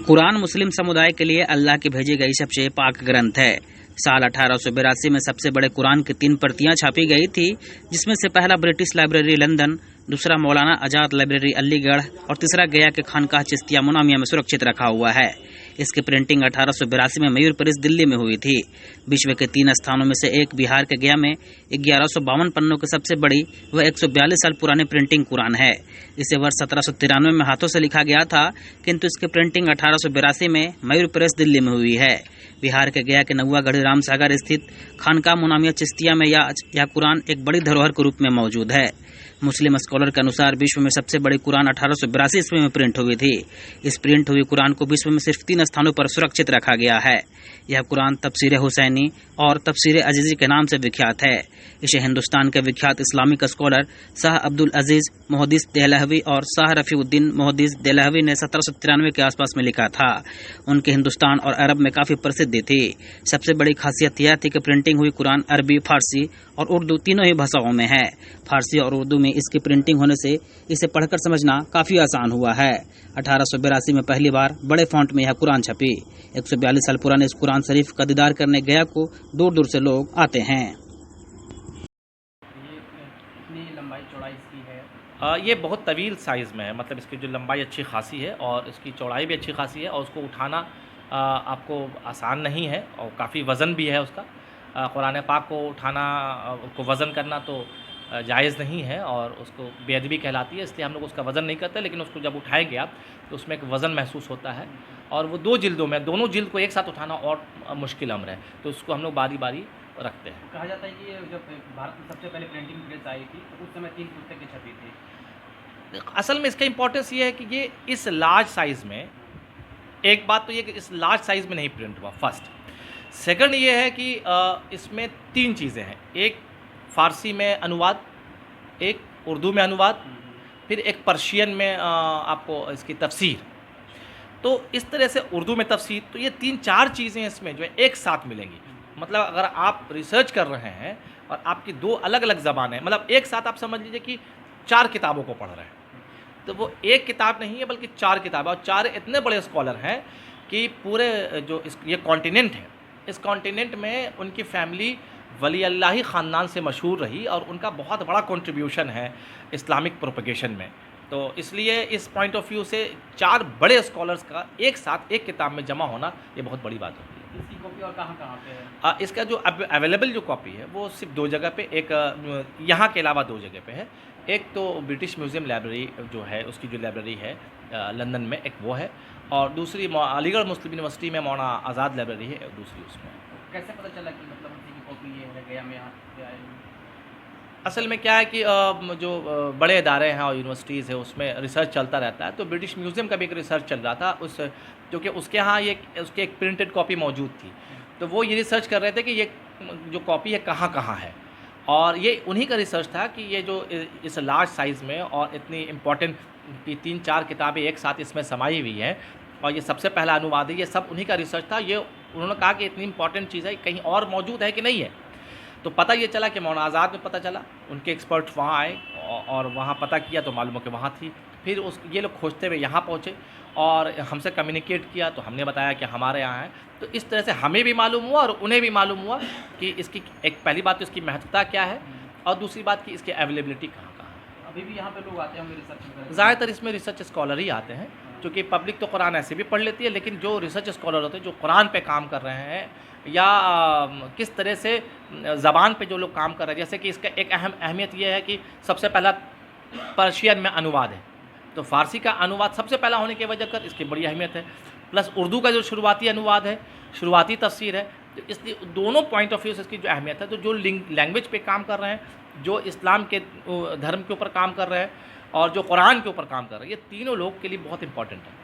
कुरान मुस्लिम समुदाय के लिए अल्लाह की भेजी गई सबसे पाक ग्रंथ है। साल 1882 में सबसे बड़े कुरान की 3 प्रतियां छापी गई थी, जिसमें से पहला ब्रिटिश लाइब्रेरी लंदन, दूसरा मौलाना आजाद लाइब्रेरी अलीगढ़ और तीसरा गया के खानकाह चिश्तिया मुनामिया में सुरक्षित रखा हुआ है। इसकी प्रिंटिंग 1882 में मयूरपरिस दिल्ली में हुई थी। विश्व के 3 स्थानों में से एक बिहार के गया में 1152 पन्नों की सबसे बड़ी व 142 साल पुरानी प्रिंटिंग कुरान है। इसे वर्ष 1793 में हाथों से लिखा गया था, किंतु इसकी प्रिंटिंग 1882 में मयूरपरिस दिल्ली में हुई है। बिहार के गया के नौवागढ़ी रामसागर स्थित खानकाह मुनामिया चिश्तिया में यह कुरान एक बड़ी धरोहर के रूप में मौजूद है। मुस्लिम स्कॉलर के अनुसार विश्व में सबसे बड़ी कुरान 1882 ईस्वी में प्रिंट हुई थी। इस प्रिंट हुई कुरान को विश्व में सिर्फ 3 स्थानों पर सुरक्षित रखा गया है। यह कुरान तफसीर हुसैनी और तफसीर अजीजी के नाम से विख्यात है। इसे हिंदुस्तान के विख्यात इस्लामिक स्कॉलर शाह अब्दुल अजीज मुहद्दिस देहलवी और शाह रफीउद्दीन मुहद्दिस देहलवी ने 1793 के आसपास में लिखा था। उनकी हिंदुस्तान और अरब में काफी प्रसिद्धि थी। सबसे बड़ी खासियत यह थी कि प्रिंटिंग हुई कुरान अरबी, फारसी और उर्दू तीनों ही भाषाओं में है। फारसी और उर्दू में इसकी प्रिंटिंग होने से इसे पढ़कर समझना काफी आसान हुआ है। 1882 में पहली बार बड़े फॉन्ट में यह कुरान छपी। 142 साल पुराने इस कुरान शरीफ का दीदार करने गया को दूर दूर से लोग आते हैं। ये कितनी लंबाई चौड़ाई इसकी है? ये बहुत तवील साइज़ में है, मतलब इसकी जो लंबाई अच्छी खासी है और इसकी चौड़ाई भी अच्छी खासी है और उसको उठाना आपको आसान नहीं है और काफ़ी वज़न भी है उसका। कुरान पाक को उठाना, उसको वज़न करना तो जायज़ नहीं है और उसको बेअदबी कहलाती है, इसलिए हम लोग उसका वज़न नहीं करते। लेकिन उसको जब उठाएंगे आप तो उसमें एक वज़न महसूस होता है और वो 2 जिल्दों में, दोनों जिल्द को एक साथ उठाना और मुश्किल अम्र है, तो उसको हम लोग बारी बारी रखते हैं। कहा जाता है कि ये जब भारत में सबसे पहले प्रिंटिंग प्रेस आई थी तो उस समय 3 पुस्तकें छपी थी। असल में इसका इम्पोर्टेंस ये है कि ये इस लार्ज साइज़ में, एक बात तो ये कि इस लार्ज साइज़ में नहीं प्रिंट हुआ, फर्स्ट। सेकंड ये है कि इसमें 3 चीज़ें हैं। एक फ़ारसी में अनुवाद, एक उर्दू में अनुवाद, फिर एक पर्शियन में आपको इसकी तफसीर। तो इस तरह से उर्दू में तफसीर, तो ये 3-4 चीज़ें इसमें जो है एक साथ मिलेंगी। मतलब अगर आप रिसर्च कर रहे हैं और आपकी 2 अलग अलग ज़बानें, मतलब एक साथ आप समझ लीजिए कि 4 किताबों को पढ़ रहे हैं, तो वो एक किताब नहीं है बल्कि 4 किताबें, और 4 इतने बड़े स्कॉलर हैं कि पूरे जो ये कॉन्टिनेंट है, इस कॉन्टिनेंट में उनकी फैमिली वली अल्लाही ख़ानदान से मशहूर रही और उनका बहुत बड़ा कंट्रीब्यूशन है इस्लामिक प्रोपगेशन में। तो इसलिए इस पॉइंट ऑफ व्यू से 4 बड़े स्कॉलर्स का एक साथ एक किताब में जमा होना ये बहुत बड़ी बात होती है। इसकी कॉपी और कहाँ कहाँ पे है? इसका जो अवेलेबल जो कॉपी है वो सिर्फ 2 जगह पे, एक यहाँ के अलावा 2 जगह पे है। एक तो ब्रिटिश म्यूज़ियम लाइब्रेरी जो है, उसकी जो लाइब्रेरी है लंदन में, एक वो है, और दूसरी अलीगढ़ मुस्लिम यूनिवर्सिटी में मौलाना आज़ाद लाइब्रेरी है, दूसरी उसमें। कैसे पता चला कि मतलब उसी की कॉपी ये है, गया में यहाँ पे आए? असल में क्या है कि जो बड़े इदारे हैं और यूनिवर्सिटीज़ है उसमें रिसर्च चलता रहता है। तो ब्रिटिश म्यूज़ियम का भी एक रिसर्च चल रहा था उस, क्योंकि उसके यहाँ ये उसकी एक प्रिंटेड कॉपी मौजूद थी, तो वो ये रिसर्च कर रहे थे कि ये जो कॉपी है कहाँ कहाँ है, और ये उन्हीं का रिसर्च था कि ये जो इस लार्ज साइज़ में और इतनी इम्पोर्टेंट की 3-4 किताबें एक साथ इसमें समाई हुई हैं और ये सबसे पहला अनुवाद है, ये सब उन्हीं का रिसर्च था। ये उन्होंने कहा कि इतनी इंपॉर्टेंट चीज़ है, कहीं और मौजूद है कि नहीं है। तो पता ये चला कि मौलाना आज़ाद में पता चला, उनके एक्सपर्ट वहाँ आए और वहाँ पता किया तो मालूम हो कि वहाँ थी। फिर ये लोग खोजते हुए यहाँ पहुँचे और हमसे कम्युनिकेट किया, तो हमने बताया कि हमारे यहाँ है। तो इस तरह से हमें भी मालूम हुआ और उन्हें भी मालूम हुआ कि इसकी एक पहली बात तो इसकी महत्वता क्या है और दूसरी बात कि इसकी अवेलेबिलिटी कहाँ कहाँ है। अभी भी यहाँ पे लोग आते होंगे रिसर्च वगैरह? ज़्यादातर इसमें रिसर्च स्कॉलर ही आते हैं, क्योंकि पब्लिक तो कुरान ऐसे भी पढ़ लेती है, लेकिन जो रिसर्च स्कॉलर होते हैं जो कुरान पे काम कर रहे हैं या किस तरह से ज़बान पे जो लोग काम कर रहे हैं, जैसे कि इसका एक अहमियत ये है कि सबसे पहला पर्शियन में अनुवाद है, तो फ़ारसी का अनुवाद सबसे पहला होने की वजह कर इसकी बड़ी अहमियत है। प्लस उर्दू का जो शुरुआती अनुवाद है, शुरुआती तफसीर है, तो इसलिए दोनों पॉइंट ऑफ व्यू से इसकी जो अहमियत है। तो जो लैंग्वेज पे काम कर रहे हैं, जो इस्लाम के धर्म के ऊपर काम कर रहे हैं और जो कुरान के ऊपर काम कर रहे हैं, ये तीनों लोग के लिए बहुत इंपॉर्टेंट है।